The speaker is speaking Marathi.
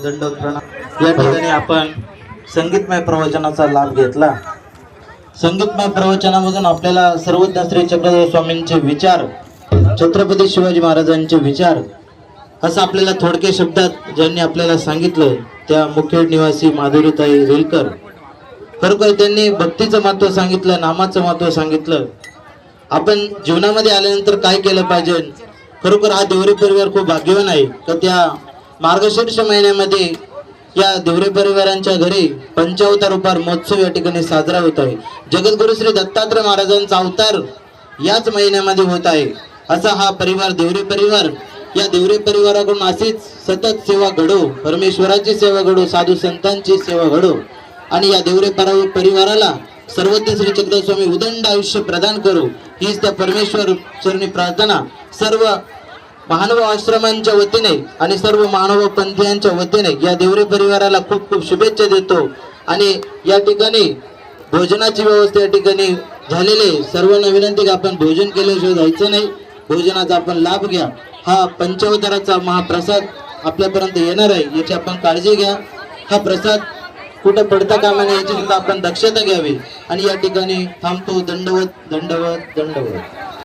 दंडवत प्रणाम। या ठिकाणी आपण संगीतमय प्रवचनाचा लाभ घेतला। संगीतमय प्रवचनामधून आपल्याला सर्वज्ञ श्री चक्रधर स्वामींचे विचार, छत्रपती शिवाजी महाराजांचे विचार असं आपल्याला थोडक्या शब्दात ज्यांनी आपल्याला सांगितलं त्या मुखेड निवासी माधुरीताई रेलकर। खरोखर त्यांनी भक्तीचं महत्त्व सांगितलं, नामाचं महत्त्व सांगितलं। आपण जीवनामध्ये आल्यानंतर काय केलं पाहिजे। खरोखर हा देवरे परिवार खूप भाग्यवान आहे की त्या मार्गशीर्ष महिन्यामध्ये या देवरे परिवारांच्या घरी पंचावतार उपार महोत्सव या ठिकाणी साजरा होत आहे। जगद्गुरु श्री दत्तात्रय महाराजांचा अवतार याच महिन्यामध्ये होत आहे। असा हा परिवार देवरे परिवार, या देवरे परिवाराकडून अशीच सतत सेवा घडो, परमेश्वराची सेवा घडो, साधू संतांची सेवा घडो आणि या देवरे परिवाराला सर्वज्ञ श्री चक्रधर स्वामी उदंड आयुष्य प्रदान करो, हीच त्या परमेश्वर चरणी प्रार्थना सर्व मानव आश्रमांच्या वतीने आणि सर्व मानव पंथीयांच्या वतीने या देवरे परिवाराला खूप खूप शुभेच्छा देतो। आणि या ठिकाणी भोजनाची व्यवस्था या ठिकाणी झालेली, सर्वांना विनंती की आपण भोजन केल्याशिवाय जायचं नाही, भोजनाचा आपण लाभ घ्या। हा पंचावताराचा महाप्रसाद आपल्यापर्यंत येणार आहे, याची आपण काळजी घ्या। हा प्रसाद कुठे पडता कामा नये याची सुद्धा आपण दक्षता घ्यावी। आणि या ठिकाणी थांबतो। दंडवत दंडवत दंडवत।